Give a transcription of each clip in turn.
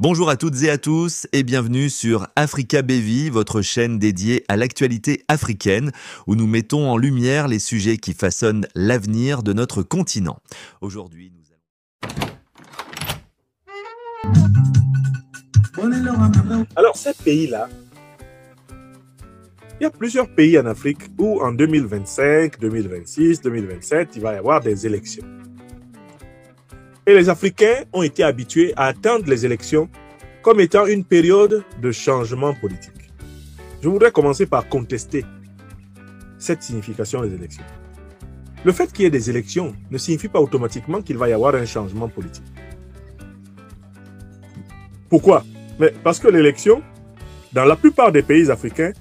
Bonjour à toutes et à tous et bienvenue sur Africa BV, votre chaîne dédiée à l'actualité africaine où nous mettons en lumière les sujets qui façonnent l'avenir de notre continent. Aujourd'hui, Alors, ces pays-là, il y a plusieurs pays en Afrique où en 2025, 2026, 2027, il va y avoir des élections. Et les Africains ont été habitués à attendre les élections comme étant une période de changement politique. Je voudrais commencer par contester cette signification des élections. Le fait qu'il y ait des élections ne signifie pas automatiquement qu'il va y avoir un changement politique. Pourquoi? Mais parce que l'élection, dans la plupart des pays africains,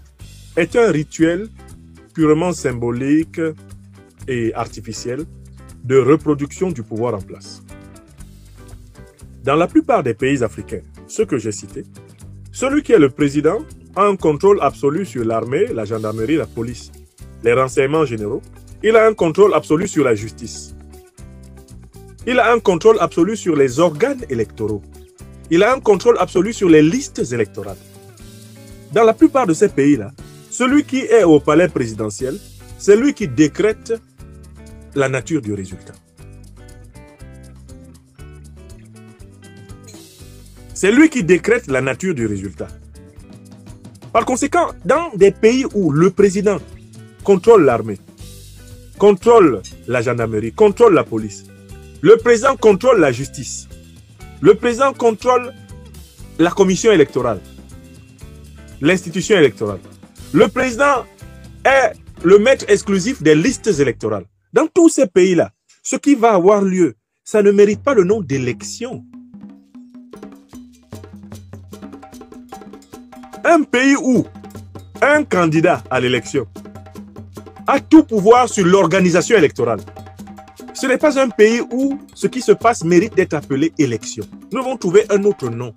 est un rituel purement symbolique et artificiel de reproduction du pouvoir en place. Dans la plupart des pays africains, ceux que j'ai cités, celui qui est le président a un contrôle absolu sur l'armée, la gendarmerie, la police, les renseignements généraux. Il a un contrôle absolu sur la justice. Il a un contrôle absolu sur les organes électoraux. Il a un contrôle absolu sur les listes électorales. Dans la plupart de ces pays-là, celui qui est au palais présidentiel, c'est lui qui décrète la nature du résultat. C'est lui qui décrète la nature du résultat. Par conséquent, dans des pays où le président contrôle l'armée, contrôle la gendarmerie, contrôle la police, le président contrôle la justice, le président contrôle la commission électorale, l'institution électorale, le président est le maître exclusif des listes électorales. Dans tous ces pays-là, ce qui va avoir lieu, ça ne mérite pas le nom d'élection. Un pays où un candidat à l'élection a tout pouvoir sur l'organisation électorale. Ce n'est pas un pays où ce qui se passe mérite d'être appelé élection. Nous devons trouver un autre nom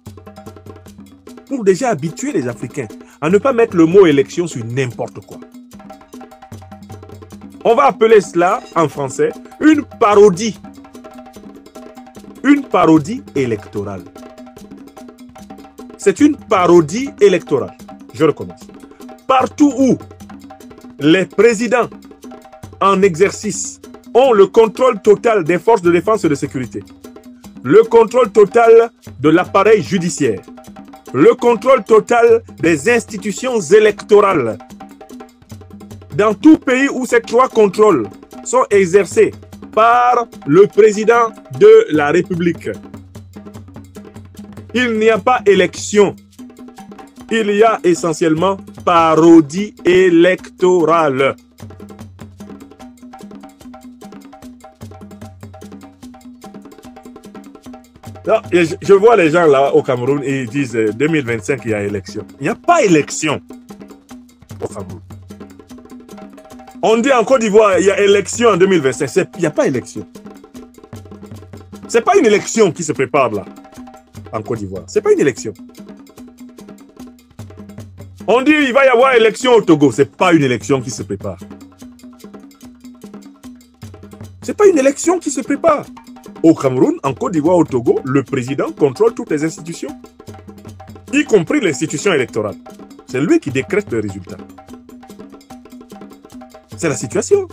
pour déjà habituer les Africains à ne pas mettre le mot élection sur n'importe quoi. On va appeler cela en français une parodie. Une parodie électorale. C'est une parodie électorale. Je recommence. Partout où les présidents en exercice ont le contrôle total des forces de défense et de sécurité, le contrôle total de l'appareil judiciaire, le contrôle total des institutions électorales. Dans tout pays où ces trois contrôles sont exercés par le président de la République, il n'y a pas élection. Il y a essentiellement parodie électorale. Là, je vois les gens là au Cameroun et ils disent 2025 il y a élection. Il n'y a pas élection au Cameroun. On dit en Côte d'Ivoire il y a élection en 2025. Il n'y a pas élection. Ce n'est pas une élection qui se prépare là. En Côte d'Ivoire. Ce n'est pas une élection. On dit qu'il va y avoir élection au Togo. Ce n'est pas une élection qui se prépare. Ce n'est pas une élection qui se prépare. Au Cameroun, en Côte d'Ivoire, au Togo, le président contrôle toutes les institutions, y compris l'institution électorale. C'est lui qui décrète le résultat. C'est la situation.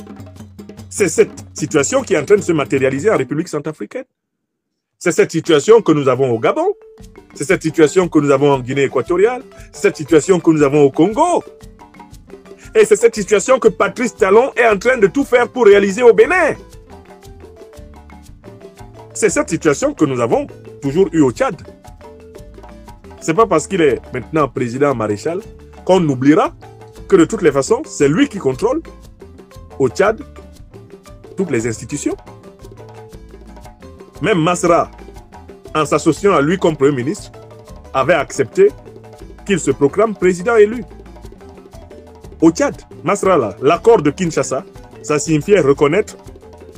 C'est cette situation qui est en train de se matérialiser en République centrafricaine. C'est cette situation que nous avons au Gabon. C'est cette situation que nous avons en Guinée équatoriale. C'est cette situation que nous avons au Congo. Et c'est cette situation que Patrice Talon est en train de tout faire pour réaliser au Bénin. C'est cette situation que nous avons toujours eue au Tchad. Ce n'est pas parce qu'il est maintenant président maréchal qu'on oubliera que de toutes les façons, c'est lui qui contrôle au Tchad toutes les institutions. Même Masra, en s'associant à lui comme Premier ministre, avait accepté qu'il se proclame président élu. Au Tchad, Masra, là, l'accord de Kinshasa, ça signifiait reconnaître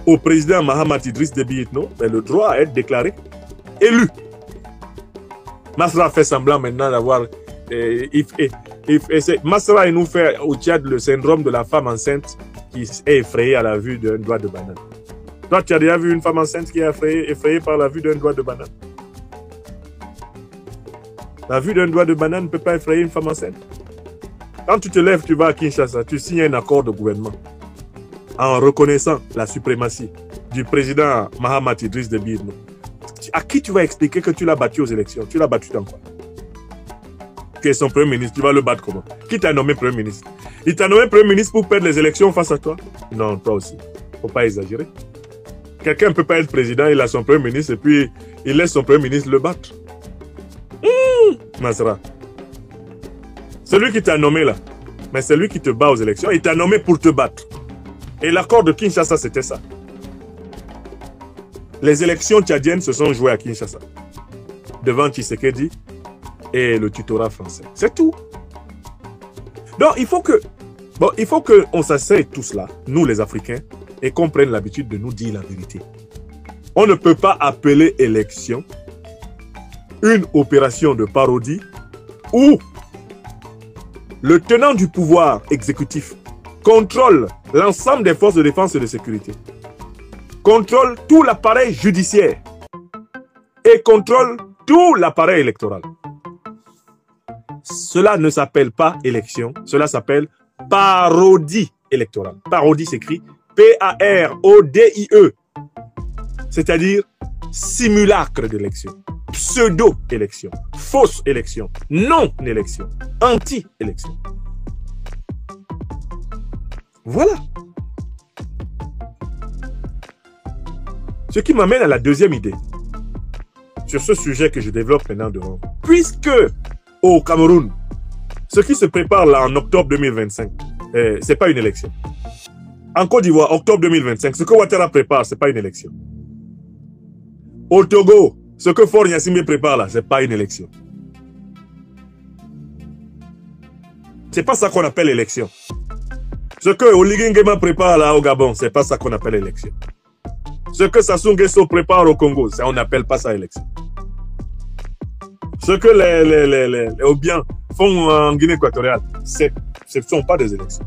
au président Mahamat Idriss Déby Itno le droit à être déclaré élu. Masra fait semblant maintenant d'avoir... Masra nous fait au Tchad le syndrome de la femme enceinte qui est effrayée à la vue d'un doigt de banane. Toi, tu as déjà vu une femme enceinte qui est effrayée par la vue d'un doigt de banane? La vue d'un doigt de banane ne peut pas effrayer une femme enceinte. Quand tu te lèves, tu vas à Kinshasa, tu signes un accord de gouvernement en reconnaissant la suprématie du président Mahamat Idriss Déby Itno. À qui tu vas expliquer que tu l'as battu aux élections? Tu l'as battu dans quoi? Qui est son premier ministre? Tu vas le battre comment? Qui t'a nommé premier ministre? Il t'a nommé premier ministre pour perdre les élections face à toi? Non, toi aussi. Faut pas exagérer. Quelqu'un ne peut pas être président, il a son premier ministre et puis il laisse son premier ministre le battre. Masra. Celui qui t'a nommé là, mais c'est lui qui te bat aux élections, il t'a nommé pour te battre. Et l'accord de Kinshasa, c'était ça. Les élections tchadiennes se sont jouées à Kinshasa, devant Tshisekedi et le tutorat français. C'est tout. Donc, il faut qu'on s'asseye tous là, nous les Africains, et qu'on prenne l'habitude de nous dire la vérité. On ne peut pas appeler élection une opération de parodie où le tenant du pouvoir exécutif contrôle l'ensemble des forces de défense et de sécurité, contrôle tout l'appareil judiciaire et contrôle tout l'appareil électoral. Cela ne s'appelle pas élection, cela s'appelle parodie électorale. Parodie s'écrit P-A-R-O-D-I-E, c'est-à-dire simulacre d'élection, pseudo-élection, fausse élection, non-élection, anti-élection. Voilà. Ce qui m'amène à la deuxième idée sur ce sujet que je développe maintenant devant. Puisque au Cameroun, ce qui se prépare là en octobre 2025, ce n'est pas une élection. En Côte d'Ivoire, octobre 2025, ce que Ouattara prépare, ce n'est pas une élection. Au Togo, ce que Faure Gnassingbé prépare là, ce n'est pas une élection. Ce n'est pas ça qu'on appelle élection. Ce que Oligui Nguema prépare là au Gabon, ce n'est pas ça qu'on appelle élection. Ce que Sassou Nguesso prépare au Congo, ça, on n'appelle pas ça élection. Ce que les Obiang font en Guinée équatoriale, ce ne sont pas des élections.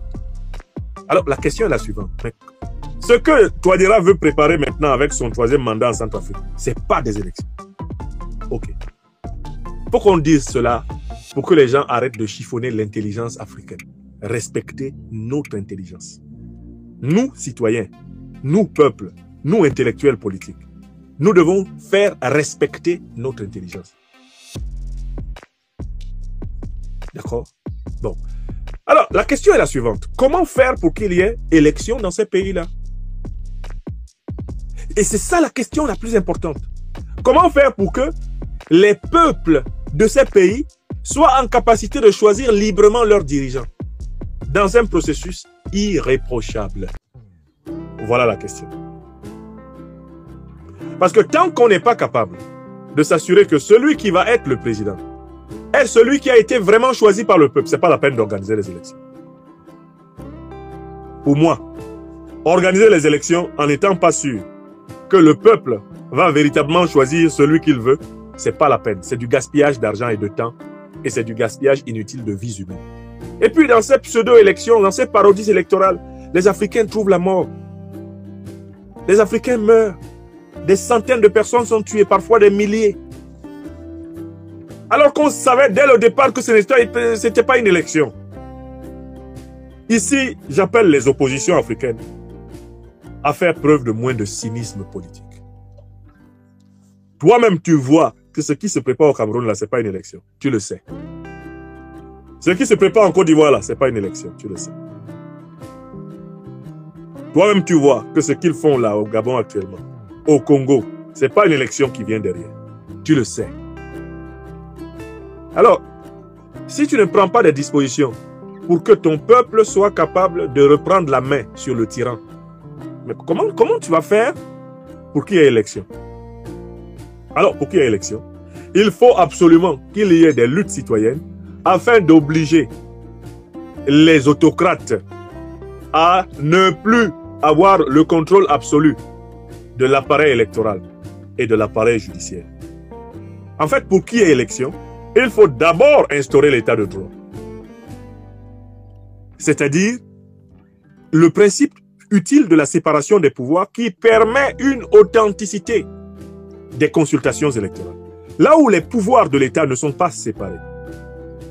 Alors, la question est la suivante. Ce que Touadéra veut préparer maintenant avec son troisième mandat en Centrafrique, ce n'est pas des élections. Ok. Faut qu'on dise cela pour que les gens arrêtent de chiffonner l'intelligence africaine. Respecter notre intelligence. Nous, citoyens, nous, peuples, nous, intellectuels politiques, nous devons faire respecter notre intelligence. D'accord? Bon. Alors, la question est la suivante. Comment faire pour qu'il y ait élection dans ces pays-là? Et c'est ça la question la plus importante. Comment faire pour que les peuples de ces pays soient en capacité de choisir librement leurs dirigeants dans un processus irréprochable? Voilà la question. Parce que tant qu'on n'est pas capable de s'assurer que celui qui va être le président est celui qui a été vraiment choisi par le peuple, ce n'est pas la peine d'organiser les élections. Pour moi, organiser les élections en n'étant pas sûr que le peuple va véritablement choisir celui qu'il veut, ce n'est pas la peine. C'est du gaspillage d'argent et de temps et c'est du gaspillage inutile de vies humaines. Et puis dans ces pseudo-élections, dans ces parodies électorales, les Africains trouvent la mort. Les Africains meurent. Des centaines de personnes sont tuées, parfois des milliers. Alors qu'on savait dès le départ que ce n'était pas une élection. Ici, j'appelle les oppositions africaines à faire preuve de moins de cynisme politique. Toi-même, tu vois que ce qui se prépare au Cameroun, là, ce n'est pas une élection. Tu le sais. Ce qui se prépare en Côte d'Ivoire, là, ce n'est pas une élection. Tu le sais. Toi-même, tu vois que ce qu'ils font là, au Gabon actuellement, au Congo, ce n'est pas une élection qui vient derrière. Tu le sais. Alors, si tu ne prends pas des dispositions pour que ton peuple soit capable de reprendre la main sur le tyran, mais comment tu vas faire pour qu'il y ait élection? Alors, pour qu'il y ait élection, il faut absolument qu'il y ait des luttes citoyennes afin d'obliger les autocrates à ne plus avoir le contrôle absolu de l'appareil électoral et de l'appareil judiciaire. En fait, pour qu'il y ait élection, il faut d'abord instaurer l'état de droit. C'est-à-dire le principe utile de la séparation des pouvoirs qui permet une authenticité des consultations électorales. là où les pouvoirs de l'État ne sont pas séparés,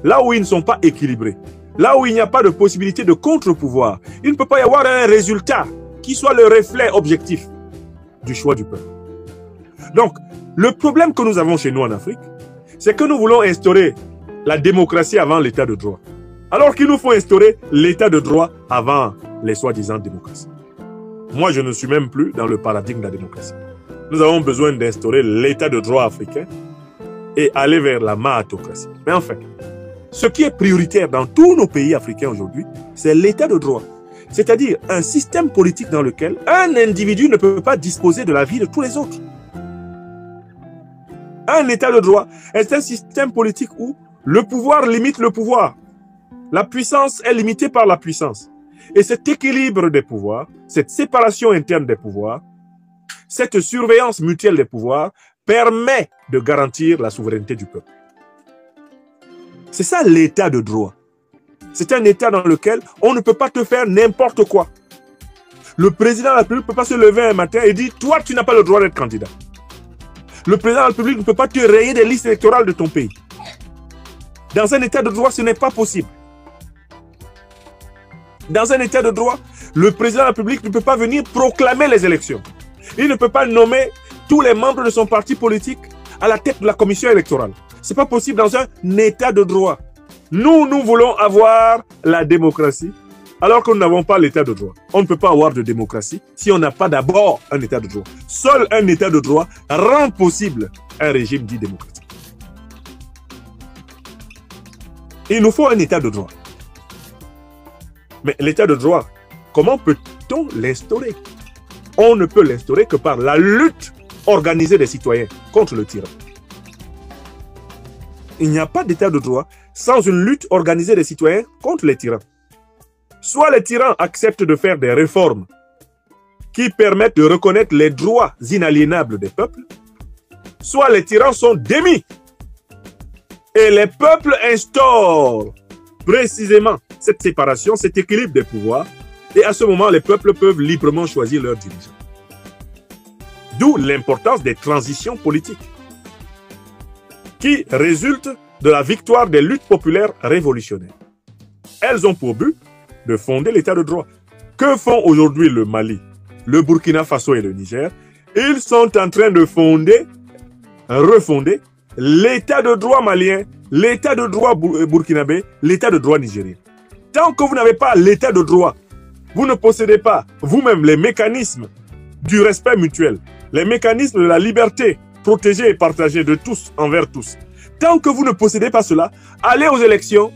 là où ils ne sont pas équilibrés, là où il n'y a pas de possibilité de contre-pouvoir, il ne peut pas y avoir un résultat qui soit le reflet objectif du choix du peuple. Donc, le problème que nous avons chez nous en Afrique, c'est que nous voulons instaurer la démocratie avant l'état de droit, alors qu'il nous faut instaurer l'état de droit avant les soi-disant démocraties. Moi, je ne suis même plus dans le paradigme de la démocratie. Nous avons besoin d'instaurer l'état de droit africain et aller vers la mahatocratie. Mais enfin, ce qui est prioritaire dans tous nos pays africains aujourd'hui, c'est l'état de droit. C'est-à-dire un système politique dans lequel un individu ne peut pas disposer de la vie de tous les autres. Un état de droit est un système politique où le pouvoir limite le pouvoir. La puissance est limitée par la puissance. Et cet équilibre des pouvoirs, cette séparation interne des pouvoirs, cette surveillance mutuelle des pouvoirs permet de garantir la souveraineté du peuple. C'est ça l'état de droit. C'est un état dans lequel on ne peut pas te faire n'importe quoi. Le président de la République ne peut pas se lever un matin et dire « Toi, tu n'as pas le droit d'être candidat ». Le président de la République ne peut pas te rayer des listes électorales de ton pays. Dans un état de droit, ce n'est pas possible. Dans un état de droit, le président de la République ne peut pas venir proclamer les élections. Il ne peut pas nommer tous les membres de son parti politique à la tête de la commission électorale. Ce n'est pas possible dans un état de droit. Nous voulons avoir la démocratie alors que nous n'avons pas l'état de droit. On ne peut pas avoir de démocratie si on n'a pas d'abord un état de droit. Seul un état de droit rend possible un régime dit démocratique. Il nous faut un état de droit. Mais l'état de droit, comment peut-on l'instaurer? On ne peut l'instaurer que par la lutte organisée des citoyens contre le tyran. Il n'y a pas d'état de droit sans une lutte organisée des citoyens contre les tyrans. Soit les tyrans acceptent de faire des réformes qui permettent de reconnaître les droits inaliénables des peuples, soit les tyrans sont démis. Et les peuples instaurent précisément cette séparation, cet équilibre des pouvoirs, et à ce moment, les peuples peuvent librement choisir leurs dirigeants. D'où l'importance des transitions politiques, qui résultent de la victoire des luttes populaires révolutionnaires. Elles ont pour but de fonder l'état de droit. Que font aujourd'hui le Mali, le Burkina Faso et le Niger? Ils sont en train de refonder l'état de droit malien, l'état de droit burkinabé, l'état de droit nigérien. Tant que vous n'avez pas l'état de droit, vous ne possédez pas vous-même les mécanismes du respect mutuel, les mécanismes de la liberté protégée et partagée de tous envers tous. Tant que vous ne possédez pas cela, aller aux élections,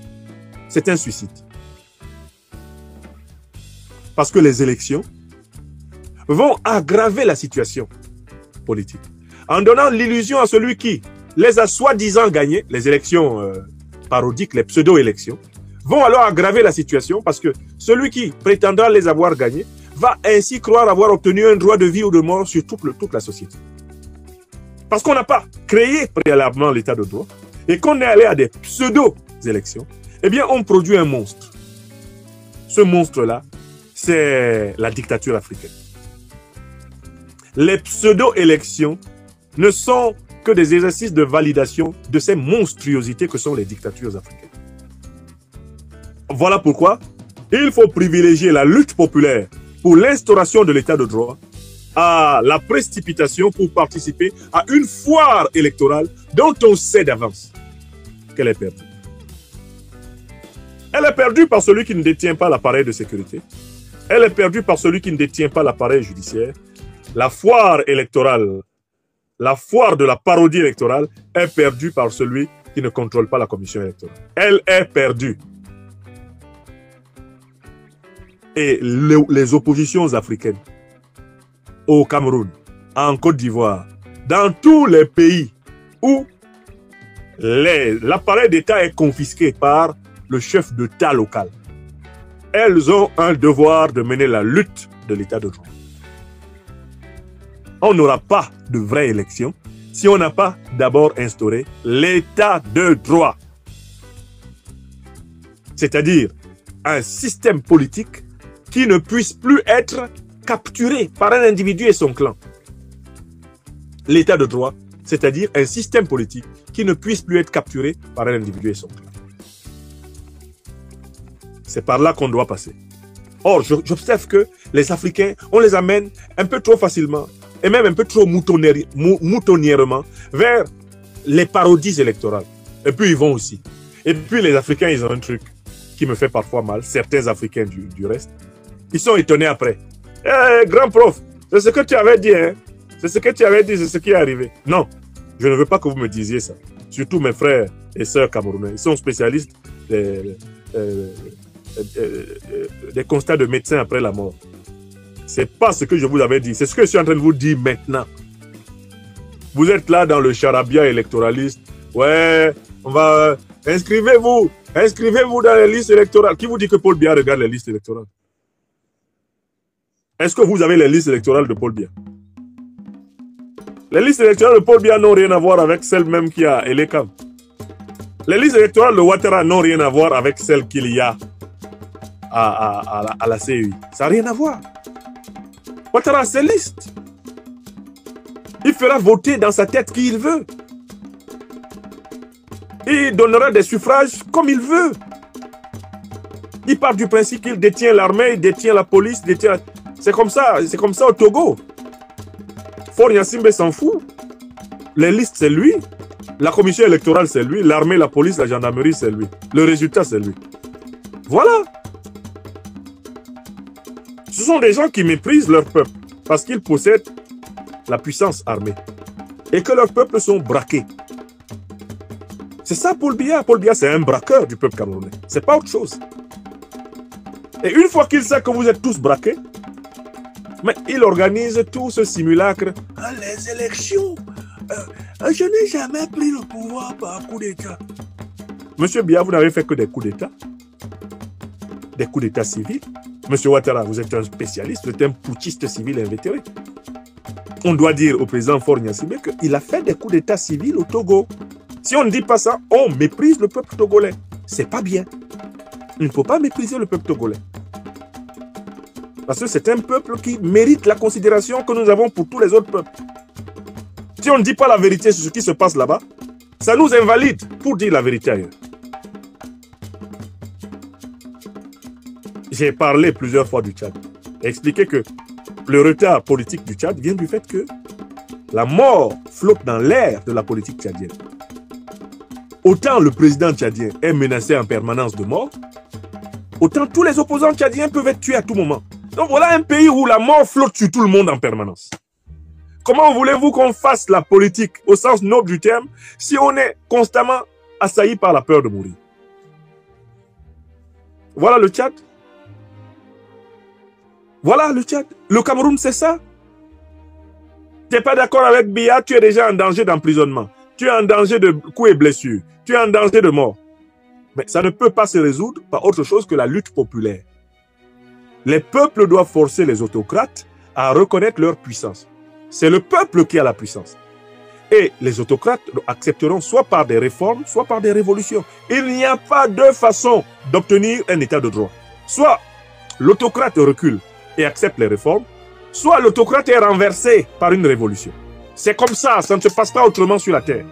c'est un suicide. Parce que les élections vont aggraver la situation politique. En donnant l'illusion à celui qui les a soi-disant gagnés, les élections parodiques, les pseudo-élections, vont alors aggraver la situation parce que celui qui prétendra les avoir gagnés va ainsi croire avoir obtenu un droit de vie ou de mort sur toute la société. Parce qu'on n'a pas créé préalablement l'état de droit et qu'on est allé à des pseudo-élections, eh bien on produit un monstre. Ce monstre-là, c'est la dictature africaine. Les pseudo-élections ne sont que des exercices de validation de ces monstruosités que sont les dictatures africaines. Voilà pourquoi il faut privilégier la lutte populaire pour l'instauration de l'état de droit à la précipitation pour participer à une foire électorale dont on sait d'avance qu'elle est perdue. Elle est perdue par celui qui ne détient pas l'appareil de sécurité. Elle est perdue par celui qui ne détient pas l'appareil judiciaire. La foire électorale, la foire de la parodie électorale est perdue par celui qui ne contrôle pas la commission électorale. Elle est perdue. Et les oppositions africaines, au Cameroun, en Côte d'Ivoire, dans tous les pays où l'appareil d'État est confisqué par le chef d'État local, elles ont un devoir de mener la lutte de l'état de droit. On n'aura pas de vraie élection si on n'a pas d'abord instauré l'état de droit. C'est-à-dire un système politique qui ne puisse plus être capturé par un individu et son clan. L'état de droit, c'est-à-dire un système politique qui ne puisse plus être capturé par un individu et son clan. C'est par là qu'on doit passer. Or, j'observe que les Africains, on les amène un peu trop facilement et même un peu trop moutonnièrement vers les parodies électorales. Et puis ils vont aussi. Et puis les Africains, ils ont un truc qui me fait parfois mal, certains Africains du reste. Ils sont étonnés après. Eh, grand prof, c'est ce que tu avais dit, hein? C'est ce que tu avais dit, c'est ce qui est arrivé. Non, je ne veux pas que vous me disiez ça. Surtout mes frères et sœurs camerounais. Ils sont spécialistes des constats de médecins après la mort. C'est pas ce que je vous avais dit. C'est ce que je suis en train de vous dire maintenant. Vous êtes là dans le charabia électoraliste. Ouais, on va... Inscrivez-vous dans les listes électorales. Qui vous dit que Paul Biya regarde les listes électorales? Est-ce que vous avez les listes électorales de Paul Biya? Les listes électorales de Paul Biya n'ont rien à voir avec celles même qu'il y a à Elekam. Les listes électorales de Ouattara n'ont rien à voir avec celles qu'il y a à la CEI. Ça n'a rien à voir. Ouattara a ses listes. Il fera voter dans sa tête qui il veut. Il donnera des suffrages comme il veut. Il part du principe qu'il détient l'armée, il détient la police, il détient... C'est comme ça au Togo. Faure Gnassingbé s'en fout. Les listes, c'est lui. La commission électorale, c'est lui. L'armée, la police, la gendarmerie, c'est lui. Le résultat, c'est lui. Voilà. Ce sont des gens qui méprisent leur peuple parce qu'ils possèdent la puissance armée et que leurs peuples sont braqués. C'est ça Paul Biya. Paul Biya, c'est un braqueur du peuple camerounais. C'est pas autre chose. Et une fois qu'il sait que vous êtes tous braqués, mais il organise tout ce simulacre. Ah, les élections, je n'ai jamais pris le pouvoir par coup d'État. Monsieur Biya, vous n'avez fait que des coups d'État. Des coups d'État civils. Monsieur Ouattara, vous êtes un spécialiste, vous êtes un putschiste civil invétéré. On doit dire au président Faure Gnassingbé qu'il a fait des coups d'État civils au Togo. Si on ne dit pas ça, on méprise le peuple togolais. C'est pas bien. Il ne faut pas mépriser le peuple togolais. Parce que c'est un peuple qui mérite la considération que nous avons pour tous les autres peuples. Si on ne dit pas la vérité sur ce qui se passe là-bas, ça nous invalide pour dire la vérité ailleurs. J'ai parlé plusieurs fois du Tchad et expliqué que le retard politique du Tchad vient du fait que la mort flotte dans l'air de la politique tchadienne. Autant le président tchadien est menacé en permanence de mort, autant tous les opposants tchadiens peuvent être tués à tout moment. Donc voilà un pays où la mort flotte sur tout le monde en permanence. Comment voulez-vous qu'on fasse la politique au sens noble du terme si on est constamment assailli par la peur de mourir? Voilà le Tchad. Voilà le Tchad. Le Cameroun, c'est ça. Tu n'es pas d'accord avec Biya, tu es déjà en danger d'emprisonnement. Tu es en danger de coups et blessures. Tu es en danger de mort. Mais ça ne peut pas se résoudre par autre chose que la lutte populaire. Les peuples doivent forcer les autocrates à reconnaître leur puissance. C'est le peuple qui a la puissance. Et les autocrates accepteront soit par des réformes, soit par des révolutions. Il n'y a pas de façon d'obtenir un état de droit. Soit l'autocrate recule et accepte les réformes, soit l'autocrate est renversé par une révolution. C'est comme ça, ça ne se passe pas autrement sur la terre.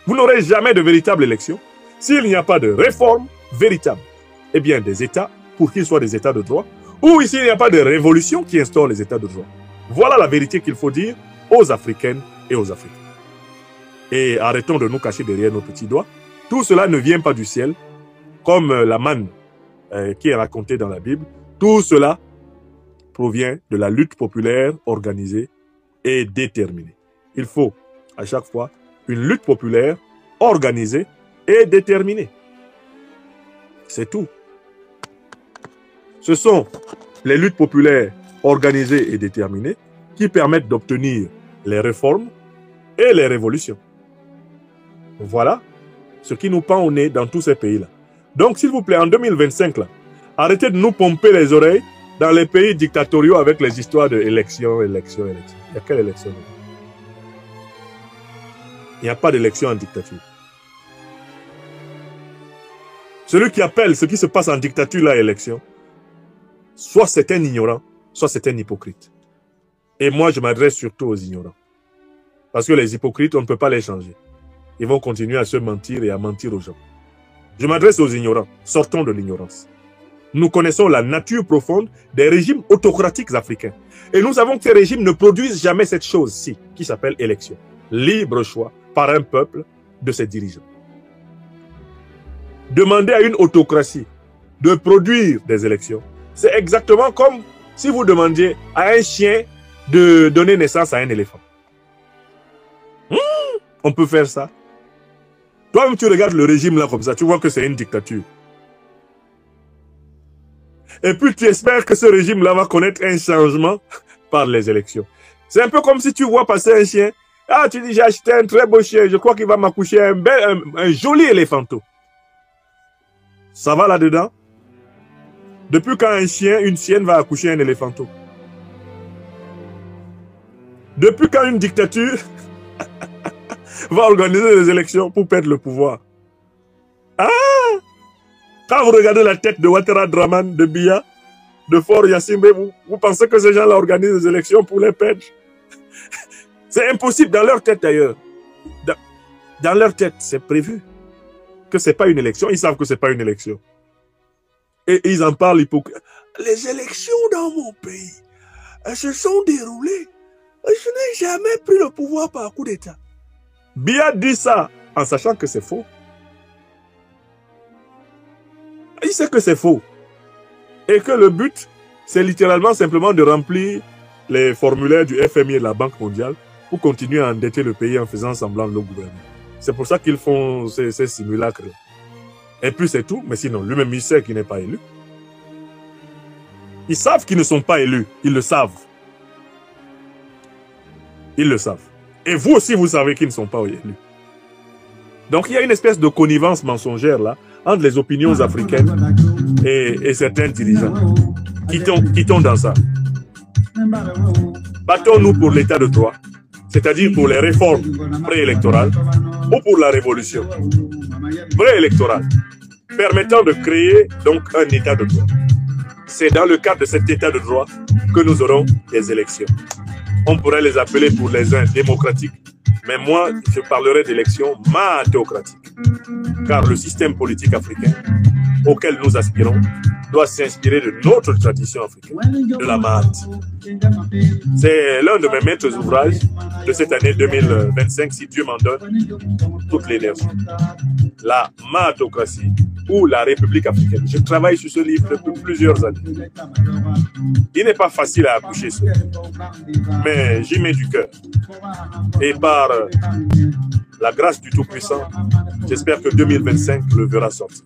Vous n'aurez jamais de véritable élection s'il n'y a pas de réforme véritable. Eh bien, des États, pour qu'ils soient des États de droit, ou s'il n'y a pas de révolution qui instaure les États de droit. Voilà la vérité qu'il faut dire aux Africaines et aux Africains. Et arrêtons de nous cacher derrière nos petits doigts. Tout cela ne vient pas du ciel, comme la manne qui est racontée dans la Bible. Tout cela provient de la lutte populaire organisée et déterminée. Il faut, à chaque fois, une lutte populaire organisée et déterminée. C'est tout. Ce sont les luttes populaires organisées et déterminées qui permettent d'obtenir les réformes et les révolutions. Voilà ce qui nous pend au nez dans tous ces pays-là. Donc, s'il vous plaît, en 2025, là, arrêtez de nous pomper les oreilles dans les pays dictatoriaux avec les histoires de élection. Il y a quelle élection? Il n'y a pas d'élection en dictature. Celui qui appelle ce qui se passe en dictature là élection, soit c'est un ignorant, soit c'est un hypocrite. Et moi, je m'adresse surtout aux ignorants. Parce que les hypocrites, on ne peut pas les changer. Ils vont continuer à se mentir et à mentir aux gens. Je m'adresse aux ignorants. Sortons de l'ignorance. Nous connaissons la nature profonde des régimes autocratiques africains. Et nous savons que ces régimes ne produisent jamais cette chose-ci, qui s'appelle élection. Libre choix par un peuple de ses dirigeants. Demander à une autocratie de produire des élections, c'est exactement comme si vous demandiez à un chien de donner naissance à un éléphant. On peut faire ça. Toi-même, tu regardes le régime là comme ça, tu vois que c'est une dictature. Et puis tu espères que ce régime-là va connaître un changement par les élections. C'est un peu comme si tu vois passer un chien. Ah, tu dis, j'ai acheté un très beau chien, je crois qu'il va m'accoucher un joli éléphanto. Ça va là-dedans? Depuis quand un chien, une chienne va accoucher un éléphanto? Depuis quand une dictature va organiser des élections pour perdre le pouvoir? Ah! Quand vous regardez la tête de Ouattara Draman, de Biya, de Faure Gnassingbé, vous pensez que ces gens-là organisent des élections pour les perdre? C'est impossible dans leur tête d'ailleurs. Dans leur tête, c'est prévu que ce n'est pas une élection. Ils savent que ce n'est pas une élection. Et ils en parlent hypocrite. Les élections dans mon pays se sont déroulées. Je n'ai jamais pris le pouvoir par coup d'État. Biya dit ça en sachant que c'est faux. Il sait que c'est faux. Et que le but, c'est littéralement simplement de remplir les formulaires du FMI et de la Banque mondiale pour continuer à endetter le pays en faisant semblant de le gouverner. C'est pour ça qu'ils font ces simulacres. Et puis c'est tout. Mais sinon, lui-même, il sait qu'il n'est pas élu. Ils savent qu'ils ne sont pas élus. Ils le savent. Ils le savent. Et vous aussi, vous savez qu'ils ne sont pas élus. Donc, il y a une espèce de connivence mensongère là, entre les opinions africaines et certains dirigeants. Quittons dans ça. Battons-nous pour l'état de droit, c'est-à-dire pour les réformes préélectorales ou pour la révolution préélectorale, permettant de créer donc un état de droit. C'est dans le cadre de cet état de droit que nous aurons des élections. On pourrait les appeler pour les uns démocratiques, mais moi, je parlerai d'élections mathéocratiques. Car le système politique africain auquel nous aspirons doit s'inspirer de notre tradition africaine, de la maths. C'est l'un de mes maîtres ouvrages de cette année 2025, si Dieu m'en donne toute l'énergie. La mathéocratie ou la République africaine. Je travaille sur ce livre depuis plusieurs années. Il n'est pas facile à accoucher ça, mais j'y mets du cœur. Et par la grâce du Tout-Puissant, j'espère que 2025 le verra sortir.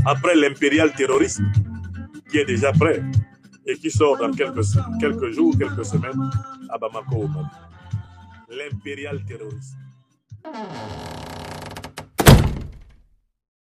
Après l'impérial terrorisme, qui est déjà prêt et qui sort dans quelques jours, quelques semaines à Bamako au Mali. L'impérial terrorisme.